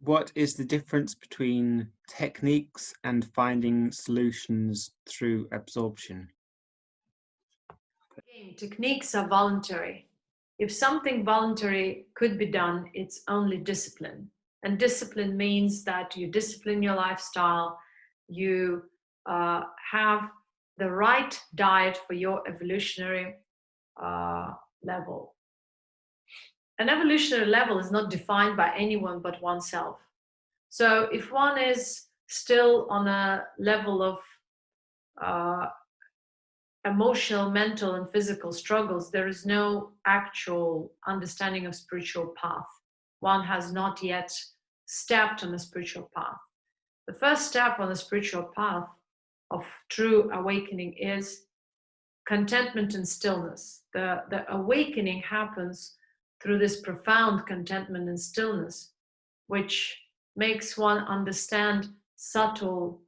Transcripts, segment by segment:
what is the difference between techniques and finding solutions through absorption? Again, techniques are voluntary. If something voluntary could be done, it's only discipline. And discipline means that you discipline your lifestyle, you have the right diet for your evolutionary level. An evolutionary level is not defined by anyone but oneself. So if one is still on a level of emotional, mental, and physical struggles, there is no actual understanding of spiritual path. One has not yet stepped on the spiritual path. The first step on the spiritual path of true awakening is contentment and stillness. The awakening happens through this profound contentment and stillness, which makes one understand subtle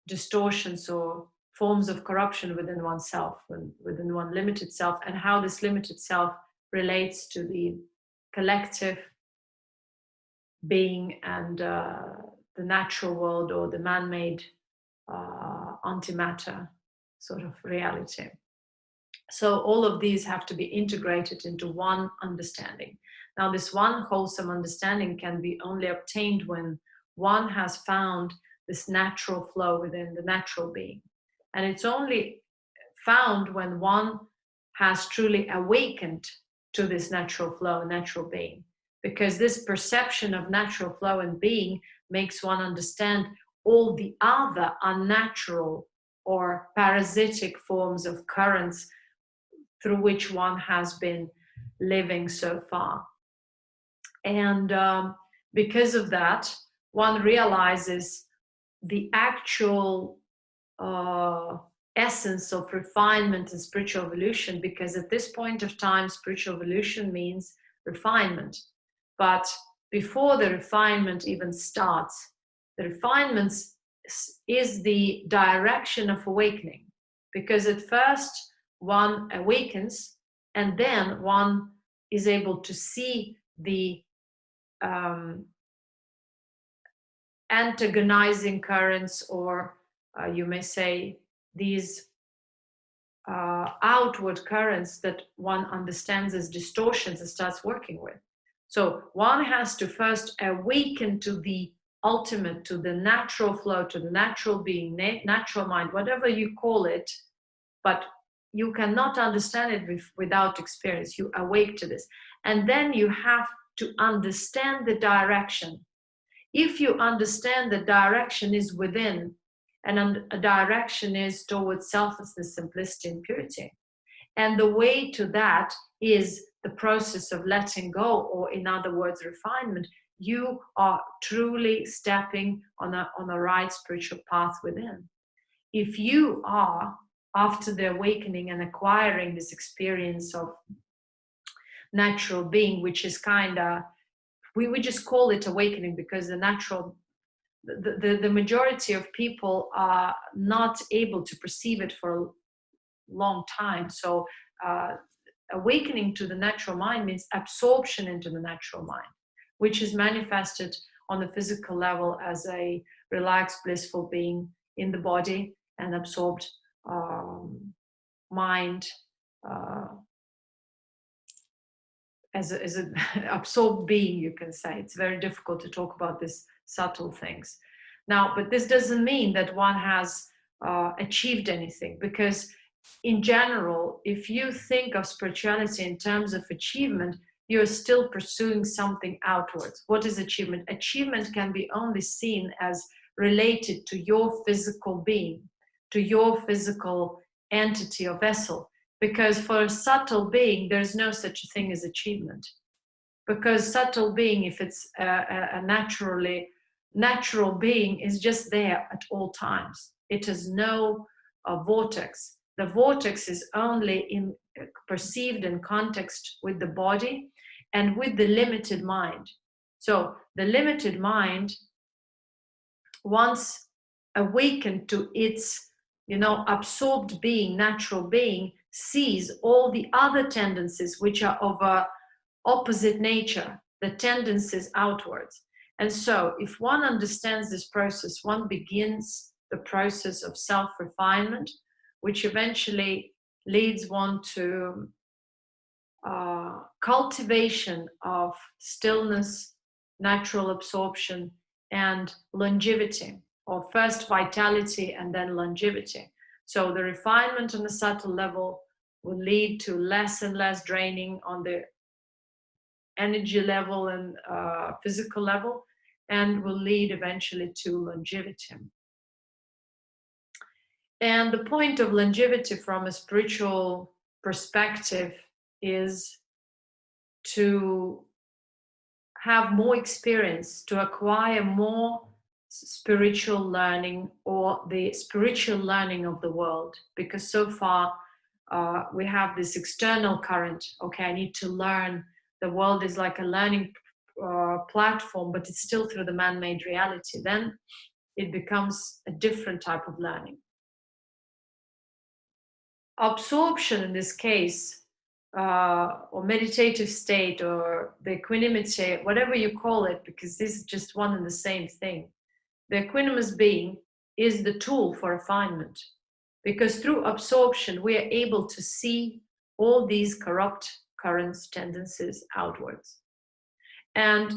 distortions or forms of corruption within oneself, within one limited self, and how this limited self relates to the collective being and the natural world, or the man-made antimatter sort of reality. So all of these have to be integrated into one understanding. Now, this one wholesome understanding can be only obtained when one has found this natural flow within the natural being. And it's only found when one has truly awakened to this natural flow, natural being. Because this perception of natural flow and being makes one understand all the other unnatural or parasitic forms of currents through which one has been living so far. And because of that, one realizes the actual essence of refinement and spiritual evolution, because at this point of time, spiritual evolution means refinement. But before the refinement even starts, the refinement is the direction of awakening. Because at first, one awakens, and then one is able to see the antagonizing currents, or you may say these outward currents that one understands as distortions and starts working with. So one has to first awaken to the ultimate, to the natural flow, to the natural being, natural mind, whatever you call it, but you cannot understand it without experience. You awake to this. And then you have to understand the direction. If you understand the direction is within, and a direction is towards selflessness, simplicity, and purity, and the way to that is the process of letting go, or in other words, refinement, you are truly stepping on a right spiritual path within. If you are, after the awakening and acquiring this experience of natural being, which is kind of, we just call it awakening because the majority of people are not able to perceive it for a long time. So awakening to the natural mind means absorption into the natural mind, which is manifested on the physical level as a relaxed, blissful being in the body, and absorbed mind as an absorbed being, you can say. It's very difficult to talk about these subtle things. Now, but this doesn't mean that one has achieved anything, because in general, if you think of spirituality in terms of achievement, you're still pursuing something outwards. What is achievement? Achievement can be only seen as related to your physical being, to your physical entity or vessel. Because for a subtle being, there's no such a thing as achievement. Because subtle being, if it's a natural being, is just there at all times. It has no vortex. The vortex is only perceived in context with the body and with the limited mind. So the limited mind, once awakened to its, absorbed being, natural being, sees all the other tendencies which are of a opposite nature, the tendencies outwards. And so if one understands this process, one begins the process of self-refinement, which eventually leads one to cultivation of stillness, natural absorption, and longevity, or first vitality and then longevity. So the refinement on a subtle level will lead to less and less draining on the energy level and physical level, and will lead eventually to longevity. And the point of longevity from a spiritual perspective is to have more experience, to acquire more spiritual learning, or the spiritual learning of the world, because so far we have this external current. Okay, I need to learn. The world is like a learning platform, but it's still through the man-made reality. Then it becomes a different type of learning. Absorption in this case, or meditative state, or the equanimity, whatever you call it, because this is just one and the same thing. The equanimous being is the tool for refinement, because through absorption we are able to see all these corrupt currents, tendencies outwards. And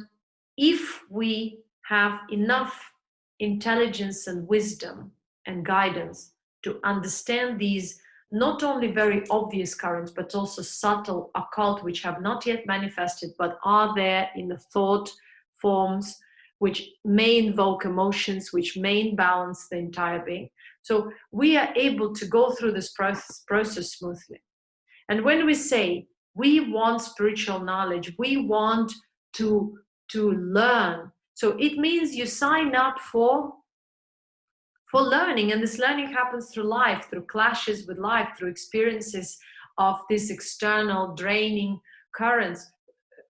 if we have enough intelligence and wisdom and guidance to understand these not only very obvious currents, but also subtle, occult, which have not yet manifested, but are there in the thought forms, which may invoke emotions, which may imbalance the entire being. So we are able to go through this process smoothly. And when we say we want spiritual knowledge, we want to learn, so it means you sign up for learning, and this learning happens through life, through clashes with life, through experiences of these external draining currents,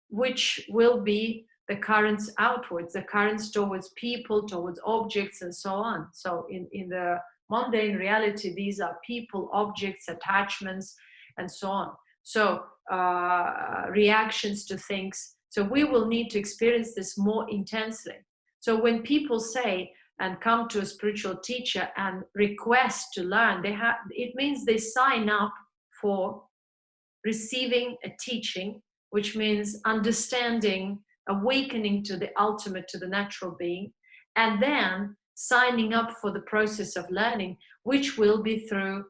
which will be the currents outwards, the currents towards people, towards objects, and so on. So in the mundane reality, these are people, objects, attachments, and so on. So reactions to things. So we will need to experience this more intensely. So when people say and come to a spiritual teacher and request to learn, it means they sign up for receiving a teaching, which means understanding, awakening to the ultimate, to the natural being, and then signing up for the process of learning, which will be through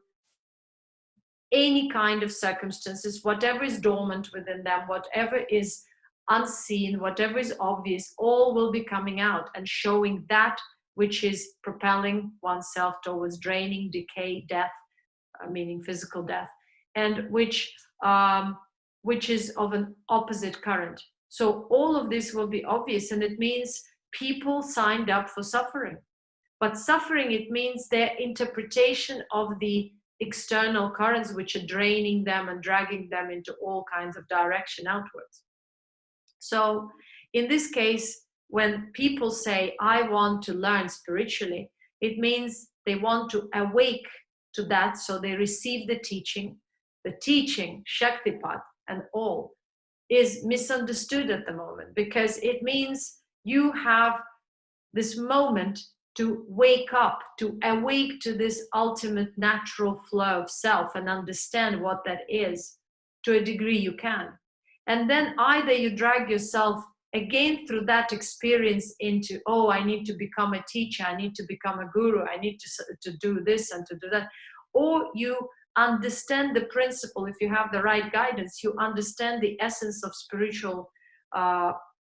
any kind of circumstances, whatever is dormant within them, whatever is unseen, whatever is obvious, all will be coming out and showing that which is propelling oneself towards draining, decay, death, meaning physical death, and which is of an opposite current. So all of this will be obvious, and it means people signed up for suffering. But suffering, it means their interpretation of the external currents which are draining them and dragging them into all kinds of direction outwards. So in this case, when people say, I want to learn spiritually, it means they want to awake to that, so they receive the teaching. The teaching, Shaktipat and all, is misunderstood at the moment, because it means you have this moment to wake up, to awake to this ultimate natural flow of self and understand what that is. To a degree you can. And then either you drag yourself again through that experience into, oh, I need to become a teacher, I need to become a guru, I need to do this and to do that. Or you understand the principle, if you have the right guidance, you understand the essence of spiritual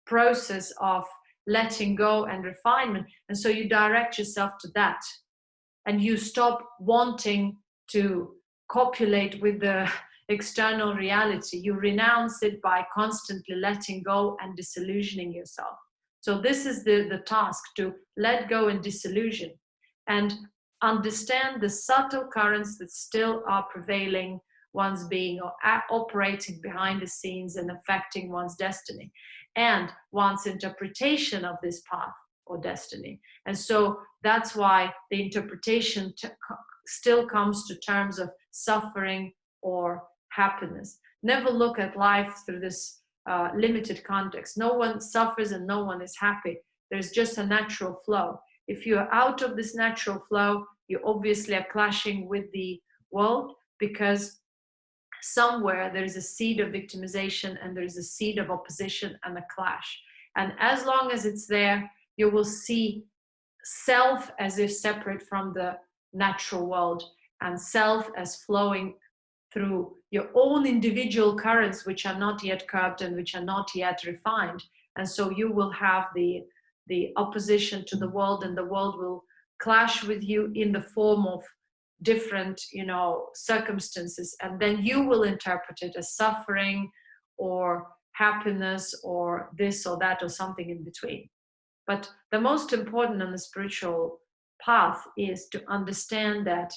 process of letting go and refinement. And so you direct yourself to that. And you stop wanting to copulate with the external reality. You renounce it by constantly letting go and disillusioning yourself. So this is the task, to let go and disillusion and understand the subtle currents that still are prevailing one's being, or operating behind the scenes and affecting one's destiny and one's interpretation of this path or destiny. And so that's why the interpretation still comes to terms of suffering or happiness. Never look at life through this limited context. No one suffers and no one is happy. There's just a natural flow. If you're out of this natural flow, you obviously are clashing with the world, because somewhere there's a seed of victimization and there's a seed of opposition and a clash. And as long as it's there, you will see self as if separate from the natural world, and self as flowing through your own individual currents, which are not yet curbed and which are not yet refined. And so you will have the opposition to the world, and the world will clash with you in the form of different, circumstances, and then you will interpret it as suffering or happiness or this or that or something in between. But the most important on the spiritual path is to understand that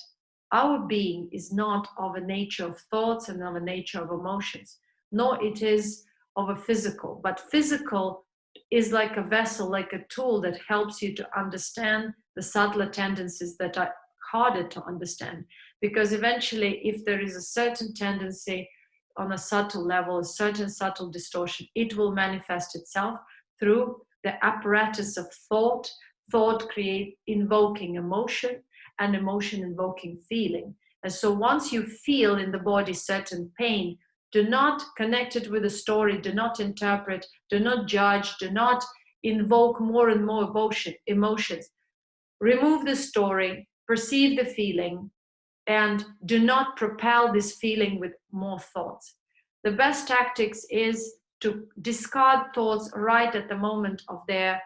our being is not of a nature of thoughts and of a nature of emotions, nor it is of a physical. But physical is like a vessel, like a tool that helps you to understand the subtler tendencies that are harder to understand. Because eventually, if there is a certain tendency on a subtle level, a certain subtle distortion, it will manifest itself through the apparatus of thought invoking emotion, and emotion invoking feeling. And so once you feel in the body certain pain, do not connect it with a story, do not interpret, do not judge, do not invoke more and more emotions. Remove the story, perceive the feeling, and do not propel this feeling with more thoughts. The best tactics is to discard thoughts right at the moment of their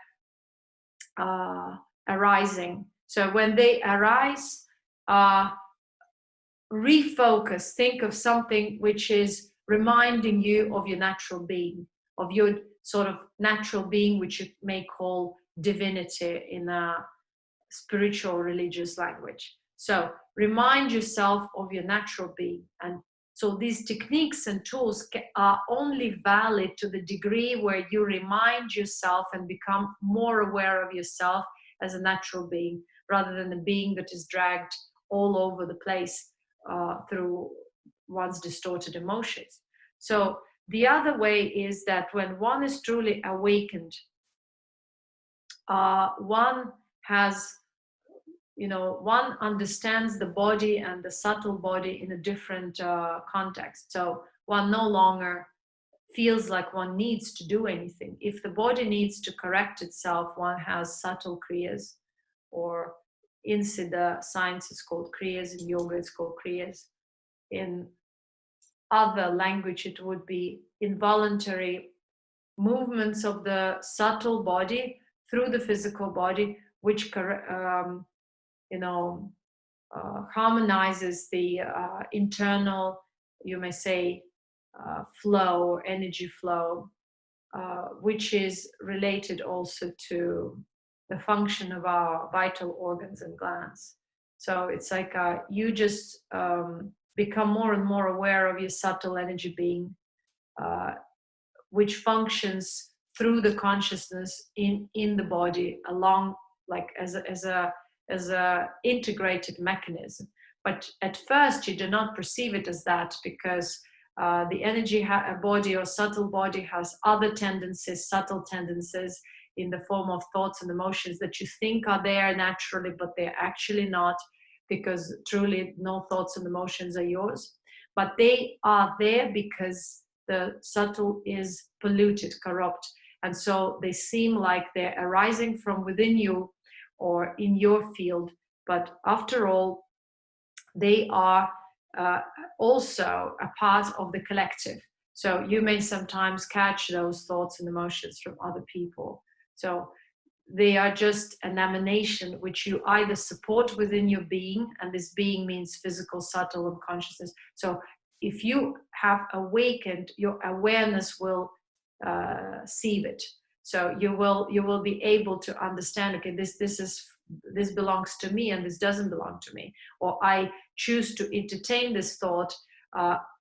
arising. So when they arise, refocus, think of something which is reminding you of your natural being, of your sort of natural being, which you may call divinity in a spiritual religious language. So remind yourself of your natural being. And so these techniques and tools are only valid to the degree where you remind yourself and become more aware of yourself as a natural being, rather than a being that is dragged all over the place through one's distorted emotions. So the other way is that when one is truly awakened, one has, one understands the body and the subtle body in a different context. So one no longer feels like one needs to do anything. If the body needs to correct itself, one has subtle kriyas, or in Siddha science it's called kriyas, in yoga it's called kriyas. In other language it would be involuntary movements of the subtle body through the physical body, which harmonizes the internal, you may say, flow or energy flow, which is related also to the function of our vital organs and glands. So it's like you just become more and more aware of your subtle energy being, which functions through the consciousness in the body, along like as a integrated mechanism. But at first you do not perceive it as that, because the energy body or subtle body has other tendencies, subtle tendencies in the form of thoughts and emotions that you think are there naturally, but they're actually not, because truly no thoughts and emotions are yours. But they are there because the subtle is polluted, corrupt. And so they seem like they're arising from within you or in your field. But after all, they are also a part of the collective. So you may sometimes catch those thoughts and emotions from other people. So they are just an emanation which you either support within your being, and this being means physical, subtle, and consciousness. So if you have awakened, your awareness will sieve it. So you will be able to understand, okay, this belongs to me and this doesn't belong to me, or I choose to entertain this thought,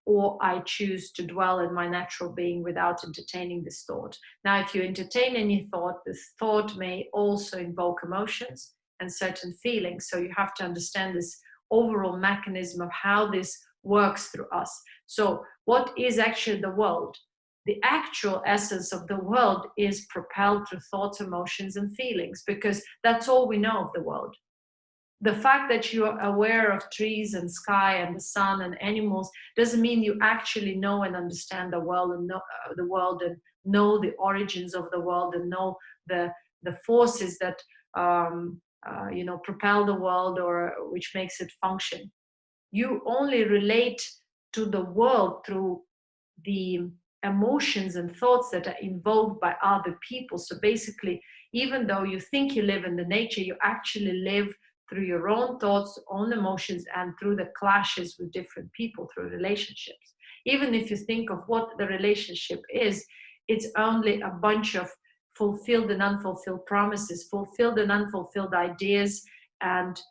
or I choose to dwell in my natural being without entertaining this thought. Now, if you entertain any thought, this thought may also invoke emotions and certain feelings. So you have to understand this overall mechanism of how this works through us. So what is actually the world? the actual essence of the world is propelled through thoughts, emotions, and feelings, because that's all we know of the world. The fact that you are aware of trees and sky and the sun and animals doesn't mean you actually know and understand the world and know the origins of the world and know the forces that propel the world or which makes it function. You only relate to the world through the emotions and thoughts that are invoked by other people. So basically, even though you think you live in the nature, you actually live through your own thoughts, own emotions, and through the clashes with different people, through relationships. Even if you think of what the relationship is, it's only a bunch of fulfilled and unfulfilled promises, fulfilled and unfulfilled ideas, and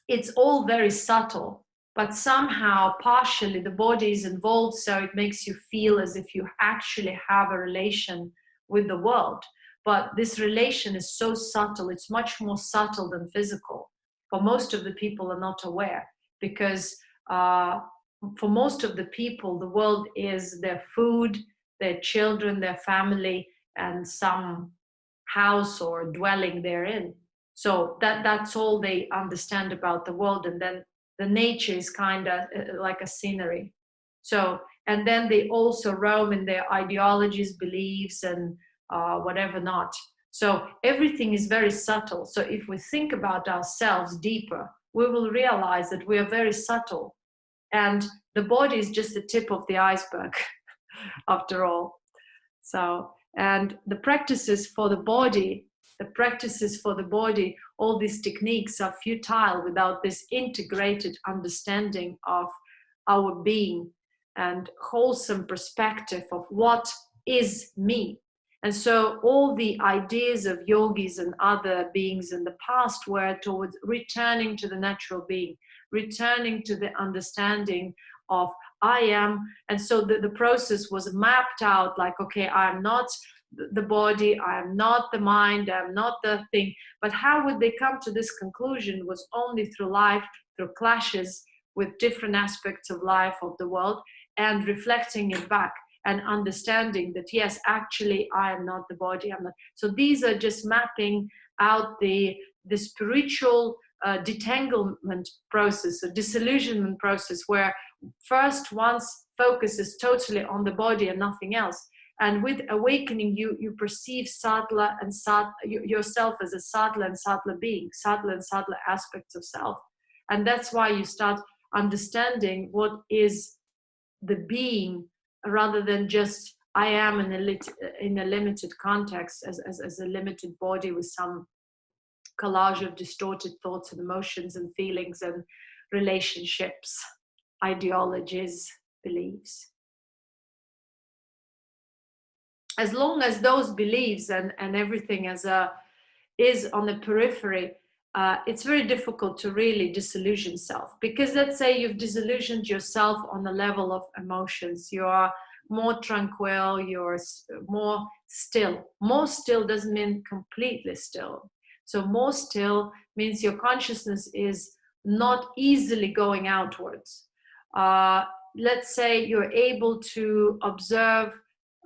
it's all very subtle, but somehow partially the body is involved, so it makes you feel as if you actually have a relation with the world. But this relation is so subtle, it's much more subtle than physical. But most of the people are not aware, because for most of the people, the world is their food, their children, their family, and some house or dwelling therein. So that's all they understand about the world. And then the nature is kind of like a scenery. So, and then they also roam in their ideologies, beliefs, and whatever not. So everything is very subtle. So if we think about ourselves deeper, we will realize that we are very subtle. And the body is just the tip of the iceberg, after all. So, and the practices for the body, all these techniques are futile without this integrated understanding of our being and wholesome perspective of what is me. And so all the ideas of yogis and other beings in the past were towards returning to the natural being, returning to the understanding of I am. And so the process was mapped out like, okay, I am not the body, I am not the mind, I am not the thing. But how would they come to this conclusion was only through life, through clashes with different aspects of life, of the world, and reflecting it back and understanding that, yes, actually, I am not the body. I'm not. So these are just mapping out the spiritual detanglement process, or disillusionment process, where first one's focus is totally on the body and nothing else. And with awakening, you perceive sattva and yourself as a sattva and sattva being, sattva and sattva aspects of self. And that's why you start understanding what is the being, rather than just I am in a limited context as a limited body with some collage of distorted thoughts and emotions and feelings and relationships, ideologies, beliefs. As long as those beliefs and everything is on the periphery, it's very difficult to really disillusion self. Because let's say you've disillusioned yourself on the level of emotions. You are more tranquil, you're more still. More still doesn't mean completely still. So more still means your consciousness is not easily going outwards. Let's say you're able to observe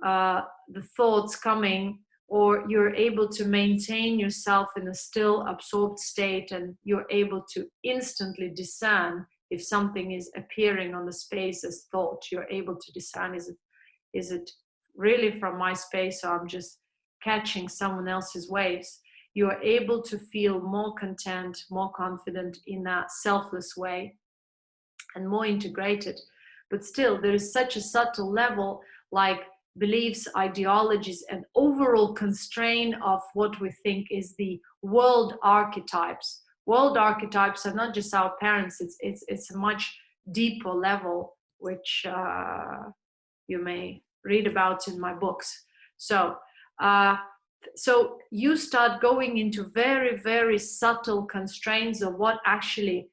the thoughts coming, or you're able to maintain yourself in a still absorbed state, and you're able to instantly discern if something is appearing on the space as thought. You're able to discern, is it really from my space, or I'm just catching someone else's waves. You are able to feel more content, more confident in a selfless way, and more integrated. But still, there is such a subtle level, like beliefs, ideologies, and overall constraint of what we think is the world archetypes. World archetypes are not just our parents, it's a much deeper level, which you may read about in my books. So you start going into very, very subtle constraints of what actually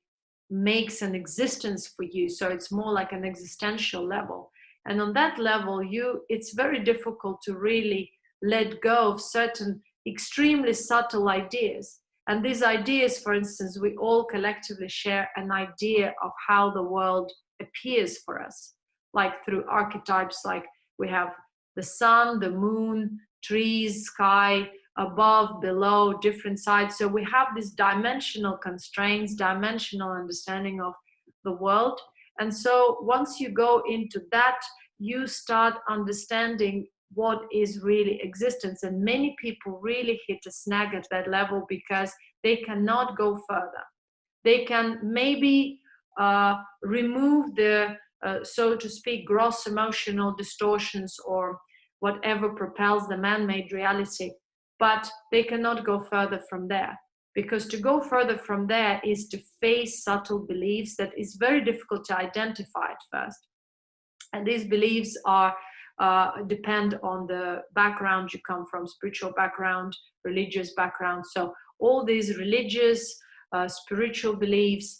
makes an existence for you. So it's more like an existential level. And on that level, it's very difficult to really let go of certain extremely subtle ideas. And these ideas, for instance, we all collectively share an idea of how the world appears for us, like through archetypes like We have the sun, the moon, trees, sky, above, below, different sides. So we have these dimensional constraints, dimensional understanding of the world. And so once you go into that, you start understanding what is really existence. And many people really hit a snag at that level because they cannot go further. They can maybe remove the, so to speak, gross emotional distortions or whatever propels the man-made reality, but they cannot go further from there. Because to go further from there is to face subtle beliefs that is very difficult to identify at first. And these beliefs are depend on the background you come from, spiritual background, religious background. So all these religious, spiritual beliefs,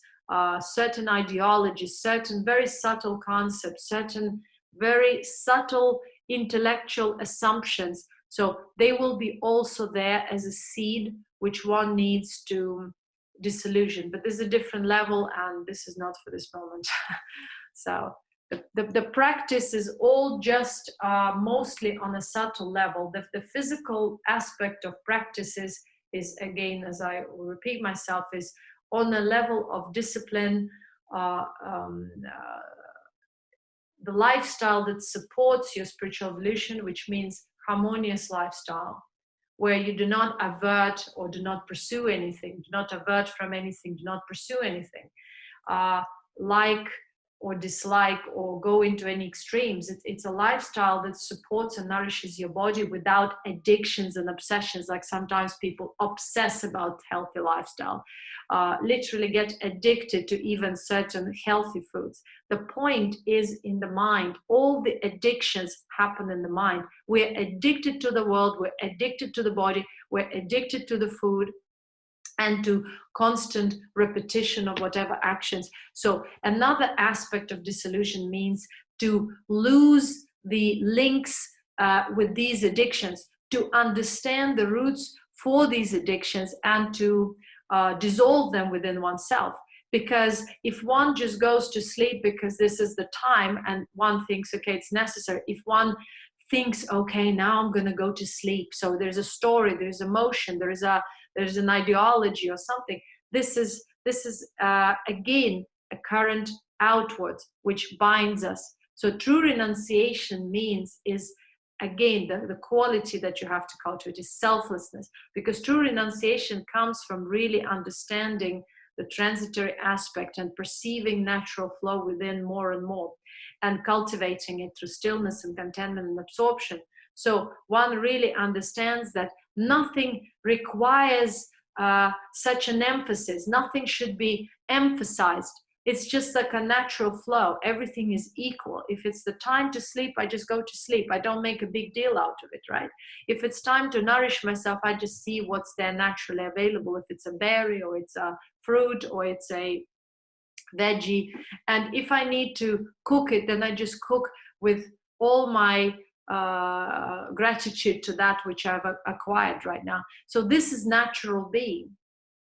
certain ideologies, certain very subtle concepts, certain very subtle intellectual assumptions. So they will be also there as a seed which one needs to disillusion. But this is a different level, and this is not for this moment. So the practice is all just mostly on a subtle level. The physical aspect of practice is again, as I will repeat myself, is on a level of discipline, the lifestyle that supports your spiritual evolution, which means harmonious lifestyle, where you do not avert or do not pursue anything, do not avert from anything, do not pursue anything, like or dislike or go into any extremes. It's a lifestyle that supports and nourishes your body without addictions and obsessions, like sometimes people obsess about healthy lifestyle, literally get addicted to even certain healthy foods. The point is in the mind. All the addictions happen in the mind. We're addicted to the world, we're addicted to the body, we're addicted to the food, and to constant repetition of whatever actions. So another aspect of disillusion means to lose the links with these addictions, to understand the roots for these addictions, and to dissolve them within oneself. Because if one just goes to sleep because this is the time and one thinks, okay, it's necessary. If one thinks, okay, now I'm going to go to sleep. So there's a story, there's emotion, there's an ideology or something. This is again a current outwards which binds us. So true renunciation is again the quality that you have to cultivate is selflessness, because true renunciation comes from really understanding the transitory aspect and perceiving natural flow within more and more, and cultivating it through stillness and contentment and absorption. So one really understands that nothing requires such an emphasis. Nothing should be emphasized. It's just like a natural flow. Everything is equal. If it's the time to sleep, I just go to sleep. I don't make a big deal out of it, right? If it's time to nourish myself, I just see what's there naturally available. If it's a berry or it's a fruit or it's a veggie. And if I need to cook it, then I just cook with all my gratitude to that which I've acquired right now. So this is natural being.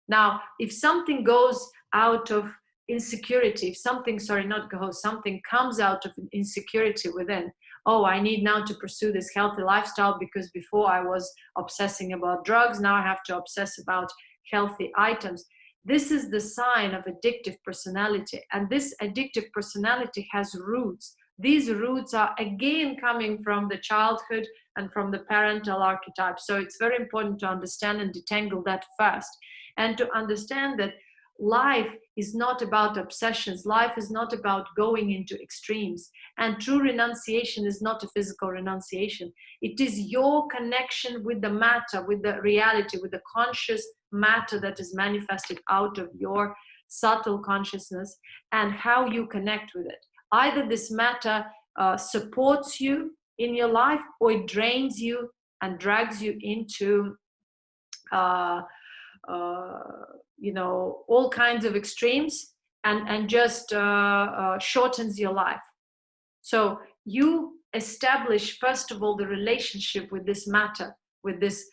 Now, if something goes out of insecurity, if something, something comes out of insecurity within, oh, I need now to pursue this healthy lifestyle because before I was obsessing about drugs, now I have to obsess about healthy items. This is the sign of addictive personality. And this addictive personality has roots. These roots are again coming from the childhood and from the parental archetype. So it's very important to understand and detangle that first. And to understand that life is not about obsessions. Life is not about going into extremes. And true renunciation is not a physical renunciation. It is your connection with the matter, with the reality, with the conscious matter that is manifested out of your subtle consciousness, and how you connect with it. Either this matter supports you in your life, or it drains you and drags you into all kinds of extremes and just shortens your life. So you establish, first of all, the relationship with this matter, with this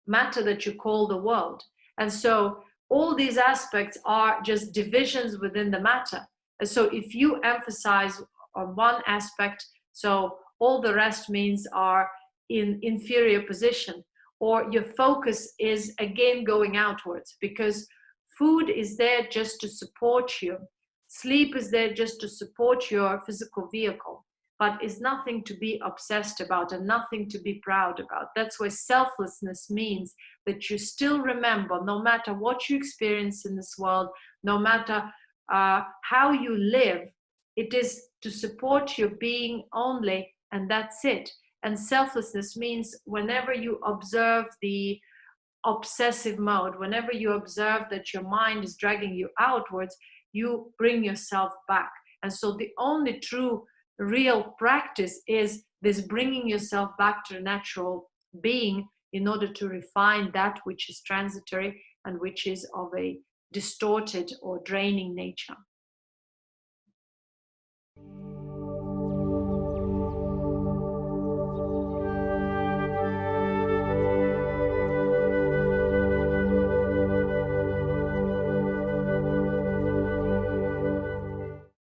matter that you call the world. And so all these aspects are just divisions within the matter. And so if you emphasize on one aspect, so all the rest means are in inferior position, or your focus is again going outwards, because food is there just to support you. Sleep is there just to support your physical vehicle, but is nothing to be obsessed about and nothing to be proud about. That's why selflessness means that you still remember, no matter what you experience in this world, no matter how you live, it is to support your being only, and that's it. And selflessness means whenever you observe the obsessive mode, whenever you observe that your mind is dragging you outwards, you bring yourself back. And so the only true, real practice is this bringing yourself back to the natural being in order to refine that which is transitory and which is of a distorted or draining nature.